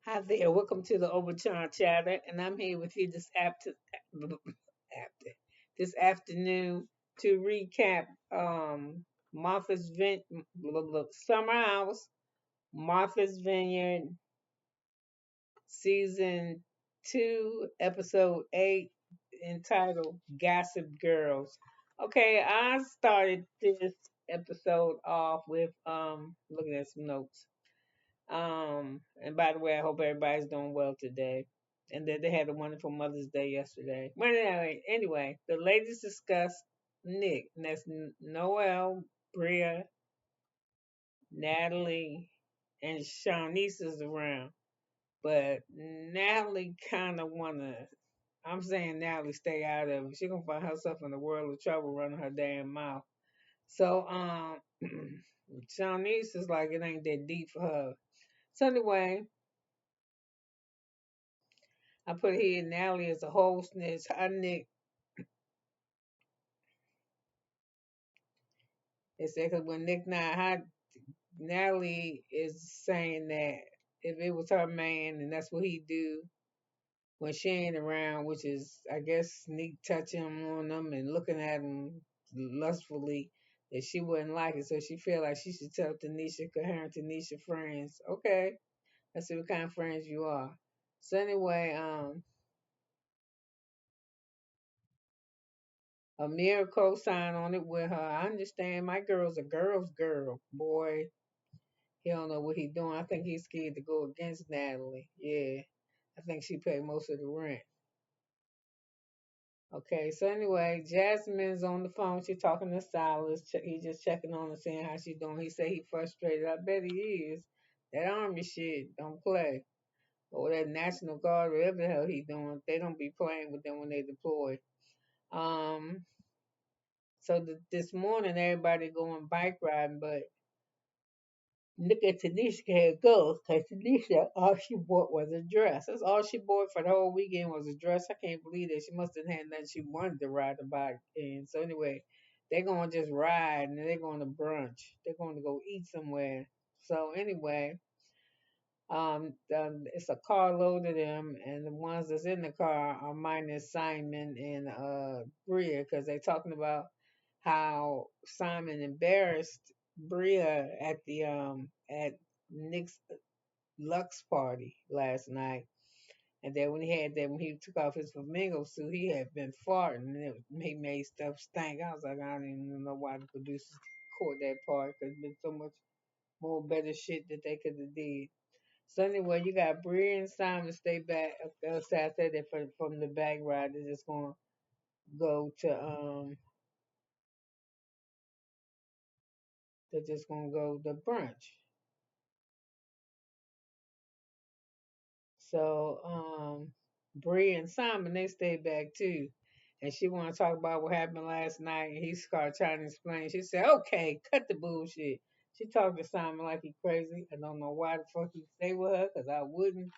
Hi there, welcome to the Obachanchatter, and I'm here with you after this afternoon to recap Martha's Summer House, Martha's Vineyard, season 2, episode 8, entitled Gossip Girls. Okay, I started this episode off with looking at some notes. And by the way, I hope everybody's doing well today. And that they had a wonderful Mother's Day yesterday. But anyway, the ladies discussed Nick. And that's Noel, Bria, Natalie, and Shawnice is around. But Natalie kind of wanna. I'm saying Natalie stay out of it. She gonna find herself in a world of trouble running her damn mouth. So Shawnice is like it ain't that deep for her. So anyway, I put here Natalie as a whole snitch. Hi Nick. It said because when Nick not how Natalie is saying that if it was her man and that's what he do when she ain't around, which is I guess sneak touching on them and looking at them lustfully, that she wouldn't like it. So she feel like she should tell Tanisha, her Tanisha friends, okay, let's see what kind of friends you are. So anyway, Amir co-signed on it with her. I understand my girl's a girl's girl. Boy, he don't know what he doing. I think he's scared to go against Natalie. Yeah. I think she paid most of the rent. Okay, so anyway, Jasmine's on the phone. She talking to Silas. He just checking on her, seeing how she doing. He said he frustrated. I bet he is. That army shit don't play. Or that National Guard, whatever the hell he doing, they don't be playing with them when they deploy. Um, so this morning everybody going bike riding, but look at Tanisha can't go because Tanisha, all she bought was a dress. That's all she bought for the whole weekend was a dress. I can't believe that. She must have had nothing she wanted to ride the bike in. So anyway, they're going to just ride and they're going to brunch. They're going to go eat somewhere. So anyway, it's a carload of them, and the ones that's in the car are minus Simon and Bria because they're talking about how Simon embarrassed Bria at the at Nick's Lux party last night, and then when he took off his flamingo suit, he had been farting, and he made stuff stink. I was like, I don't even know why the producers caught that part because there's been so much more better shit that they could have did. So anyway, you got Bree and Simon stay back. So I said that from the back ride, they're just gonna go to they're just gonna go to brunch. So Bree and Simon they stay back too, and she want to talk about what happened last night. And he started trying to explain. She said, "Okay, cut the bullshit." She talked to Simon like he crazy. I don't know why the fuck he stay with her, cause I wouldn't.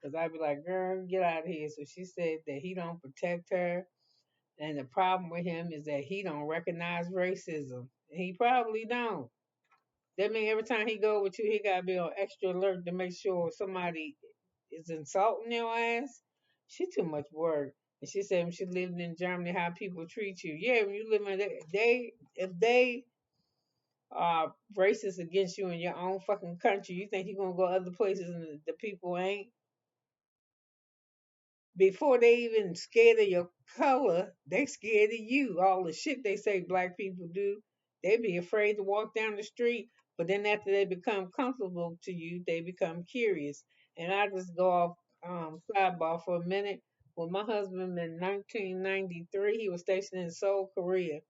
Cause I'd be like, girl, get out of here. So she said that he don't protect her. And the problem with him is that he don't recognize racism. He probably don't. That means every time he go with you, he gotta be on extra alert to make sure somebody is insulting your ass. She too much work. And she said when she lived in Germany, how people treat you. Yeah, when you live in they if they are racist against you in your own fucking country, you think you're gonna go other places and the people ain't? Before they even scared of your color, they scared of you. All the shit they say black people do, they be afraid to walk down the street. But then after they become comfortable to you, they become curious. And I just go off sidebar for a minute. When my husband in 1993, he was stationed in Seoul, Korea,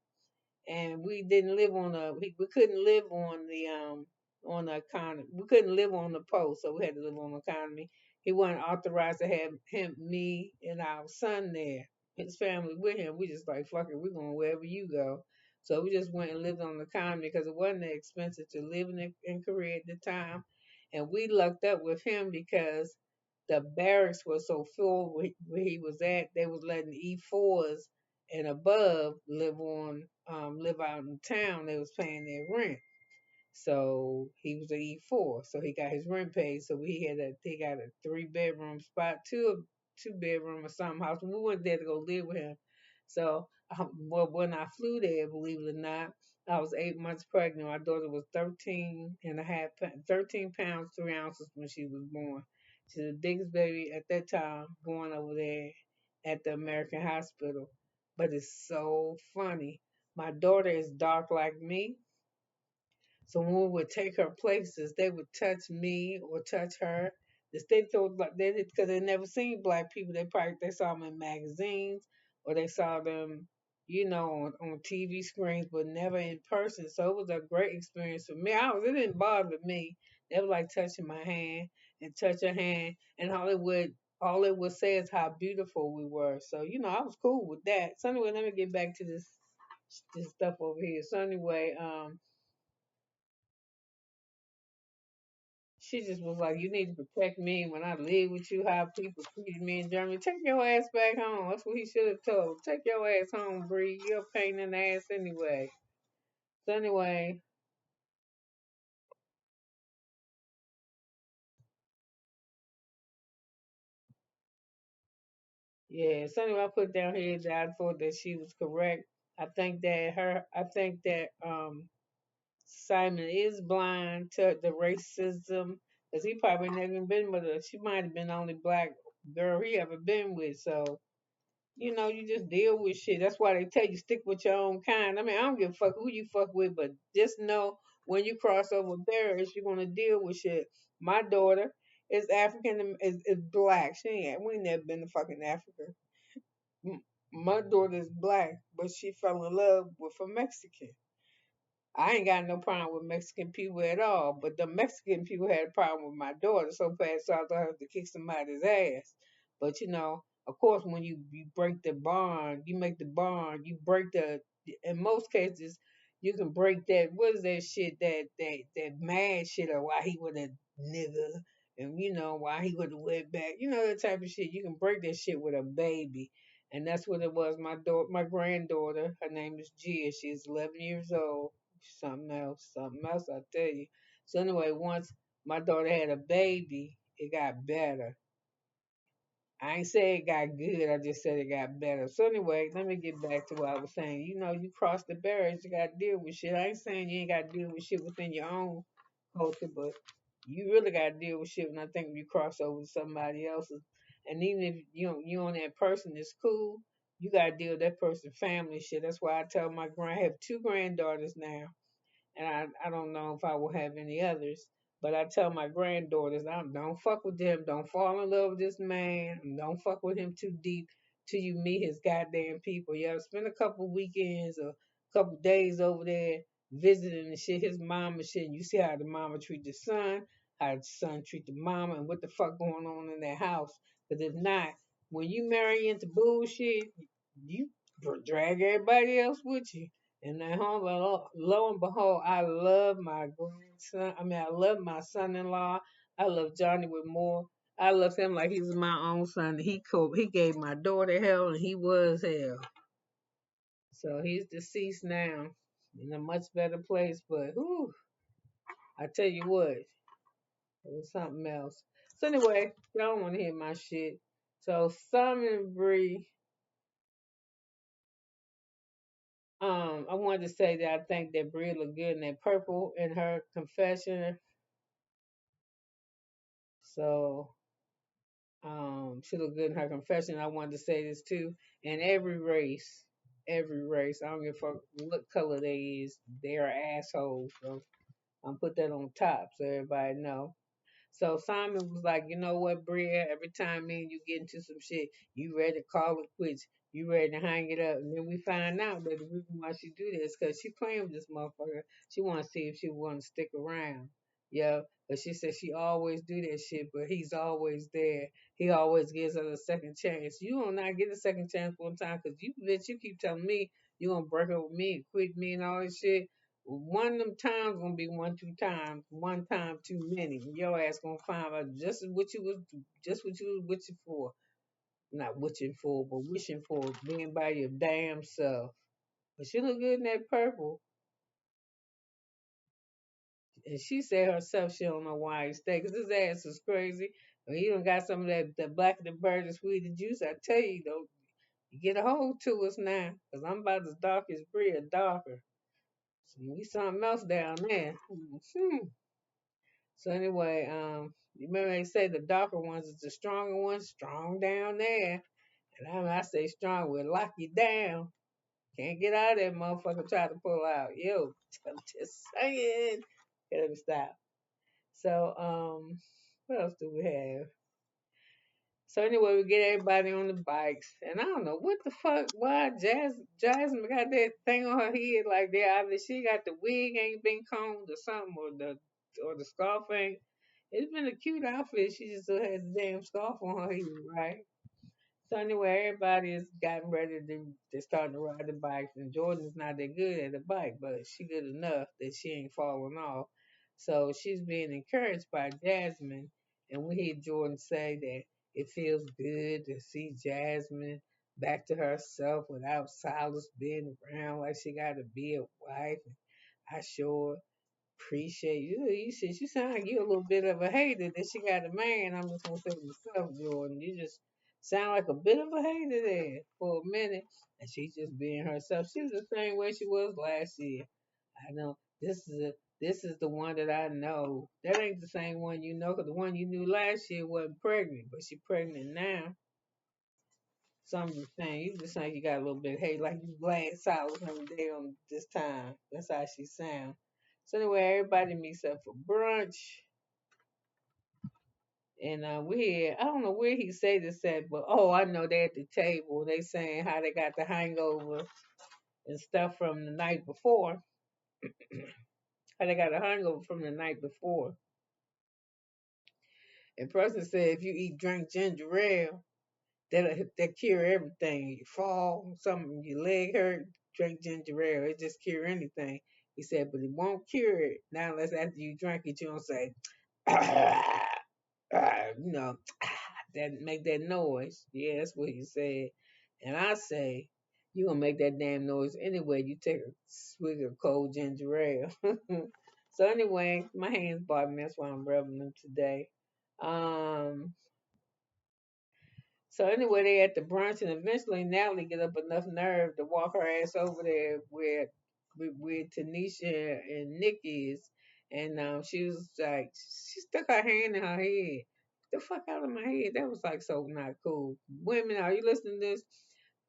and we didn't live on we couldn't live on the economy. We couldn't live on the post, so we had to live on the economy. He wasn't authorized to have me, and our son there, his family with him. We just like fuck it, we're going wherever you go. So we just went and lived on the economy because it wasn't that expensive to live in Korea at the time, and we lucked up with him because the barracks was so full where he was at. They was letting E4s and above live out in town. They was paying their rent. So he was a E4. So he got his rent paid. So he got a 3 bedroom spot, two bedroom or something house. We went there to go live with him. So well, when I flew there, believe it or not, I was 8 months pregnant. My daughter was 13 and a half, 13 pounds, 3 ounces when she was born. She's the biggest baby at that time born over there at the American hospital. But it's so funny. My daughter is dark like me, so when we would take her places, they would touch me or touch her. The state told like they did because they never seen black people. They saw them in magazines or they saw them, on TV screens, but never in person. So it was a great experience for me. It didn't bother me. They were like touching my hand and touch her hand, and all it would say is how beautiful we were. So I was cool with that. So anyway, let me get back to this stuff over here. So anyway, she just was like, "You need to protect me when I live with you. How people treated me in Germany. Take your ass back home." That's what he should have told. Take your ass home, Bree. You're a pain in the ass anyway. So anyway, yeah. So anyway, I put down here that I thought that she was correct. I think that Simon is blind to the racism because he probably never even been with her. She might have been the only black girl he ever been with. So you just deal with shit. That's why they tell you stick with your own kind. I mean, I don't give a fuck who you fuck with, but just know when you cross over barriers, you're gonna deal with shit. My daughter is is black. We ain't never been to fucking Africa. M- My daughter is black, but she fell in love with a Mexican. I ain't got no problem with Mexican people at all, but the Mexican people had a problem with my daughter so bad, so I thought I had to kick somebody's ass. But of course, when you break the bond, you make the bond, you break in most cases, you can break that. What is that shit? That mad shit, or why he was a nigga, and why he would have went back. That type of shit. You can break that shit with a baby, and that's what it was. My granddaughter, her name is Gia. She's 11 years old. Something else, I tell you. So anyway, once my daughter had a baby, it got better. I ain't say it got good, I just said it got better. So anyway, let me get back to what I was saying. You cross the barriers, you gotta deal with shit. I ain't saying you ain't gotta deal with shit within your own culture, but you really gotta deal with shit when I think when you cross over to somebody else's. And even if you on that person is cool, you gotta deal with that person's family shit. That's why I have two granddaughters now, and I don't know if I will have any others. But I tell my granddaughters, don't fuck with them. Don't fall in love with this man. Don't fuck with him too deep till you meet his goddamn people. Yeah, spend a couple weekends or a couple days over there visiting and shit. His mom and shit. And you see how the mama treat the son, how the son treat the mama, and what the fuck going on in that house. Because if not, when you marry into bullshit, you drag everybody else with you. And at home, lo and behold, I love my grandson. I mean, I love my son-in-law. I love Johnny with more. I love him like he was my own son. He gave my daughter hell, and he was hell. So he's deceased now, in a much better place. But whew, I tell you what, it was something else. So anyway, y'all don't want to hear my shit. So Simon Bree, I wanted to say that I think that Bree looked good in that purple in her confession. So she looked good in her confession. I wanted to say this too. In every race, I don't give a fuck what color they is, they are assholes. So I'm put that on top so everybody know. So Simon was like, you know what, Bria, every time me and you get into some shit, you ready to call it quits. You ready to hang it up. And then we find out that the reason why she do this because she playing with this motherfucker. She want to see if she want to stick around. Yeah, but she said she always do that shit, but he's always there. He always gives her a second chance. You will not get a second chance one time because you keep telling me you going to break up with me and quit me and all this shit. One of them times gonna be one, two times, one time too many. Your ass gonna find out just what you was wishing for. Not wishing for, but wishing for being by your damn self. But she look good in that purple. And she said herself she don't know why he stayed, 'cause his ass is crazy. When he done got some of that black and the bird and sweetie juice, I tell you though, you get a hold to us now, 'cause I'm about as dark as Bria, darker. So we something else down there. So anyway, you remember they say the darker ones is the stronger ones, strong down there. And I say strong, we'll lock you down. Can't get out of that motherfucker try to pull out. Yo, I'm just saying. Okay, let me stop. So, what else do we have? So anyway, we get everybody on the bikes, and I don't know what the fuck, why Jasmine got that thing on her head like that. Either she got the wig ain't been combed or something, or the scarf ain't. It's been a cute outfit. She just still has the damn scarf on her head, right? So anyway, everybody is gotten ready to start to ride the bikes, and Jordan's not that good at the bike, but she good enough that she ain't falling off. So she's being encouraged by Jasmine, and we hear Jordan say that it feels good to see Jasmine back to herself without Silas being around like she got to be a wife. I sure appreciate you. You said you sound like you a little bit of a hater that she got a man. I'm just gonna say myself, Jordan. You just sound like a bit of a hater there for a minute, and she's just being herself. She was the same way she was last year. I know this is the one that I know. That ain't the same one you know, 'cause the one you knew last year wasn't pregnant, but she pregnant now. So I'm just saying, you just saying you got a little bit of hate, like you blame Silas every day on this time. That's how she sound. So anyway, everybody meets up for brunch, and I don't know where he say this at, but oh, I know they at the table. They saying how they got the hangover and stuff from the night before. How they got a hangover from the night before. And person said if you drink ginger ale, that cure everything. You fall, something, your leg hurt, drink ginger ale. It just cure anything. He said, but it won't cure it. Now, unless after you drink it, you don't say, you know, that make that noise. Yeah, that's what he said. And I say, you gonna make that damn noise anyway. You take a swig of cold ginger ale. So anyway, my hands bothering me. That's why I'm rubbing them today. Um, so anyway, they at the brunch, and eventually Natalie get up enough nerve to walk her ass over there where Tanisha and Nick is, and she was like, she stuck her hand in her head. Get the fuck out of my head! That was like so not cool. Women, are you listening to this?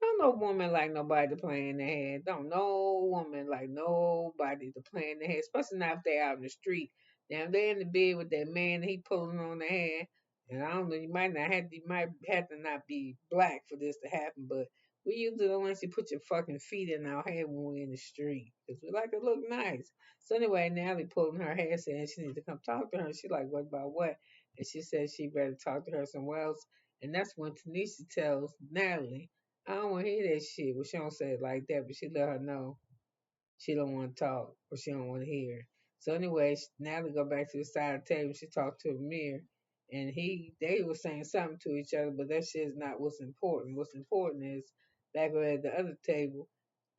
Don't no woman like nobody to play in their head. Don't no woman like nobody to play in their head, especially not if they out in the street. Now if they in the bed with that man and he pulling on their hand. And I don't know, you might have to not be black for this to happen, but we usually don't let you put your fucking feet in our hair when we're in the street because we like to look nice. So anyway, Natalie pulling her hair saying she needs to come talk to her. She like, what about what? And she said she better talk to her somewhere else. And that's when Tanisha tells Natalie, I don't want to hear that shit. Well, she don't say it like that, but she let her know she don't want to talk or she don't want to hear. So anyway, Natalie go back to the side of the table. She talked to Amir, and they were saying something to each other, but that shit is not what's important. What's important is back over at the other table.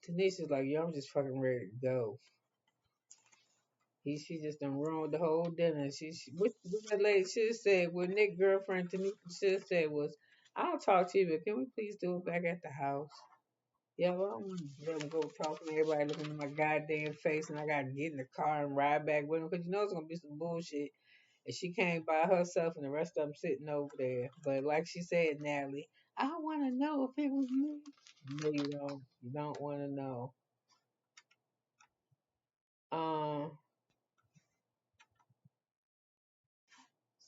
Tanisha's like, yo, I'm just fucking ready to go. She just done ruined the whole dinner. What that lady should have said, what Nick's girlfriend Tanisha should have said was, I'll talk to you, but can we please do it back at the house? Yeah, well, I don't want to let them go talking to everybody looking at my goddamn face, and I got to get in the car and ride back with them because you know it's gonna be some bullshit. And she came by herself, and the rest of them sitting over there. But like she said, Natalie, I want to know if it was me. No, you don't. You don't want to know. Um.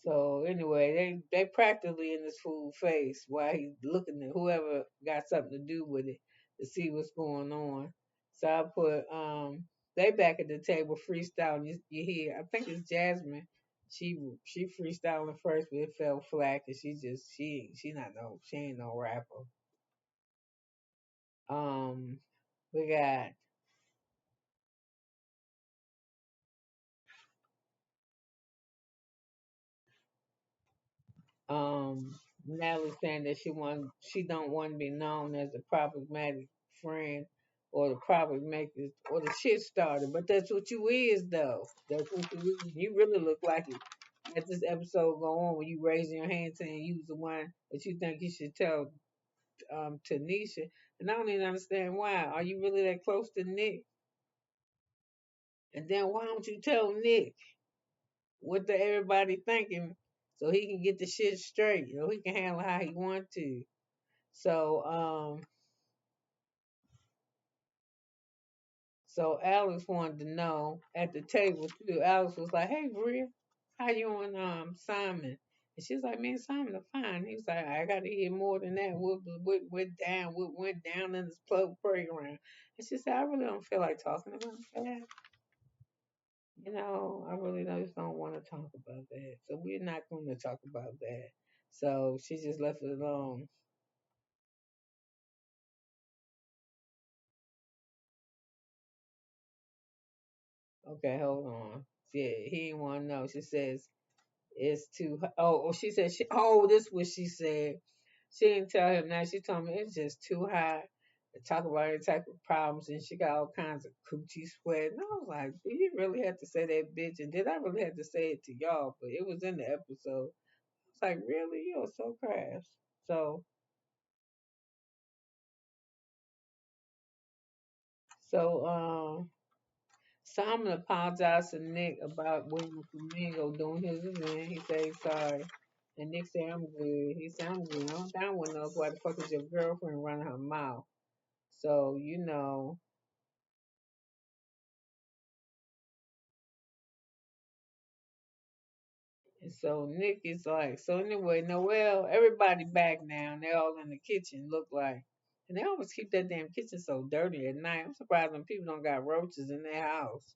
So anyway, they practically in this fool face while he's looking at whoever got something to do with it to see what's going on. So I put they back at the table freestyling. You hear? I think it's Jasmine. She freestyling first, but it fell flat because she ain't no rapper. Um, we got Natalie saying that she don't want to be known as a problematic friend or the problem makers or the shit starter. But that's what you is though. That's what you is. You really look like it. As this episode go on, when you raising your hand saying you was the one that you think you should tell Tanisha, and I don't even understand why. Are you really that close to Nick? And then why don't you tell Nick what the everybody thinking so he can get the shit straight, he can handle how he want to. So so Alex wanted to know at the table too. Alex was like, "Hey, Bria, how you and Simon?" And she was like, "Me and Simon are fine." He was like, "I got to hear more than that. What went down in this club playground?" And she said, "I really don't feel like talking about that. I really just don't want to talk about that. So we're not going to talk about that." So she just left it alone. Okay, hold on. Yeah, he didn't want to know. She says it's too. She said. This what she said. She didn't tell him that. She told me it's just too high to talk about any type of problems, and she got all kinds of coochie sweat. And I was like, did you really have to say that, bitch? And did I really have to say it to y'all? But it was in the episode. It's like, really, you're so crass. So, so. Simon apologized to Nick about William Flamingo doing his event. He said he's sorry. And Nick said, I'm good. He said, I'm good. I'm down with enough. Why the fuck is your girlfriend running her mouth? So, and so Nick is like, so anyway, Noel, everybody back now. And they're all in the kitchen, look like. And they always keep that damn kitchen so dirty at night. I'm surprised when people don't got roaches in their house.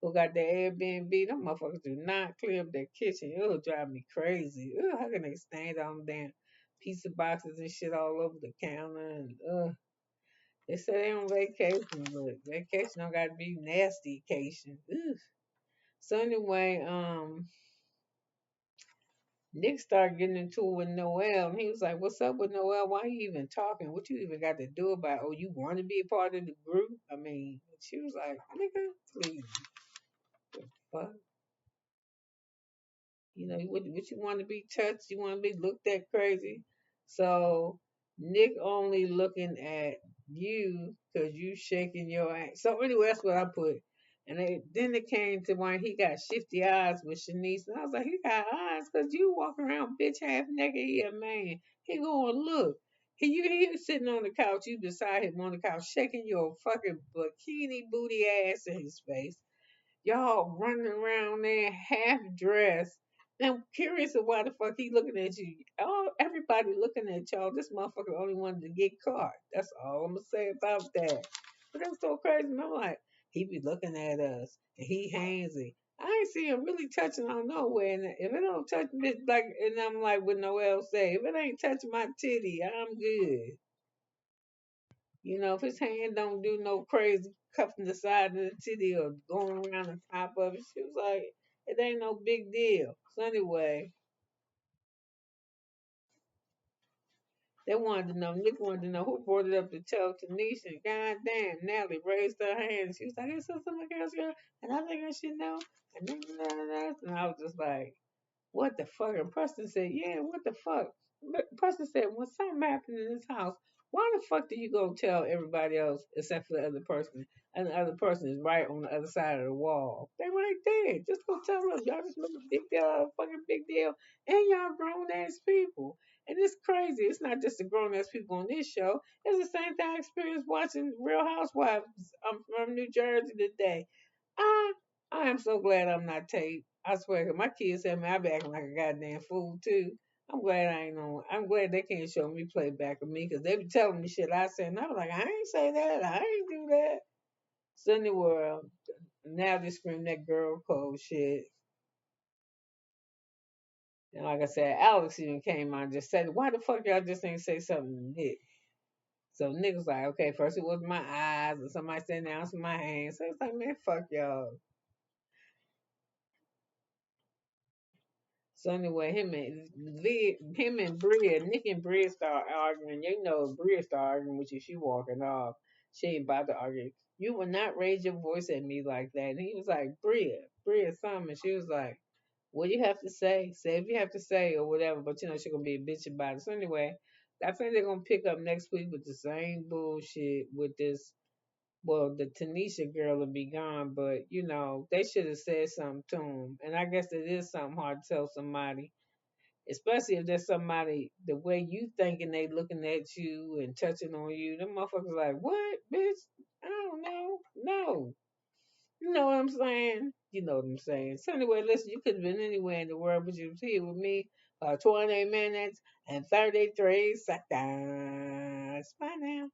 Who got their Airbnb, them motherfuckers do not clear up their kitchen. It'll drive me crazy. Ugh, how can they stand on damn pizza boxes and shit all over the counter? And they say they on vacation, but vacation don't gotta be nasty vacation. Ugh. So anyway, Nick started getting into it with Noel, and he was like, "What's up with Noel? Why you even talking? What you even got to do about it? Oh, you want to be a part of the group? I mean," she was like, "Nigga, please, fuck." What you want to be touched? You want to be looked at crazy? So Nick only looking at you because you shaking your ass. So anyway, that's what I put. And then it came to when he got shifty eyes with Shanice. And I was like, he got eyes because you walk around bitch half naked. He a man. He going, look. He sitting on the couch. You beside him on the couch, shaking your fucking bikini booty ass in his face. Y'all running around there half dressed. And I'm curious of why the fuck he looking at you. Oh, everybody looking at y'all. This motherfucker only wanted to get caught. That's all I'm gonna say about that. But that's so crazy. And I'm like, he be looking at us and he handsy. I ain't see him really touching on nowhere. And if it don't touch me, like, and I'm like what Noel say, if it ain't touching my titty, I'm good. If his hand don't do no crazy cuffing the side of the titty or going around the top of it, she was like, it ain't no big deal. So anyway, Nick wanted to know who brought it up to tell Tanisha. And God damn, Natalie raised her hand. She was like, it's some girls, girl, and I think I should know. And I was just like, what the fuck? And Preston said, yeah, what the fuck? But Preston said, when something happened in this house, why the fuck do you go tell everybody else except for the other person? And the other person is right on the other side of the wall. They right there. Just go tell them. Y'all just make a big deal out of a fucking big deal. And y'all grown ass people. And it's crazy. It's not just the grown ass people on this show. It's the same thing I experienced watching Real Housewives from New Jersey today. I I am so glad I'm not taped. I swear, 'cause my kids tell me I be acting like a goddamn fool too. I'm glad I ain't on. I'm glad they can't show me playback of me because they be telling me shit I said, and I was like, I ain't say that. I ain't do that. Sunny World. Now they scream that girl code shit. And like I said, Alex even came out and just said, why the fuck y'all just ain't say something to Nick? So Nick was like, okay, first it was my eyes, and somebody said now it's my hands. So it's like, man, fuck y'all. So anyway, him and Bria, Nick and Bria start arguing. You know, Bria start arguing with you. She walking off. She ain't about to argue. You will not raise your voice at me like that. And he was like, Bria, something. And she was like, what do you have to say? Say if you have to say or whatever. But she's gonna be a bitch about it. So anyway, I think they're gonna pick up next week with the same bullshit with this. Well, the Tanisha girl will be gone, but they should have said something to him. And I guess it is something hard to tell somebody, especially if there's somebody the way you thinking they looking at you and touching on you. Them motherfuckers like, what, bitch? I don't know. No. You know what I'm saying? You know what I'm saying. So anyway, listen, you could have been anywhere in the world, but you was here with me for 20 minutes and 33 seconds. Bye now.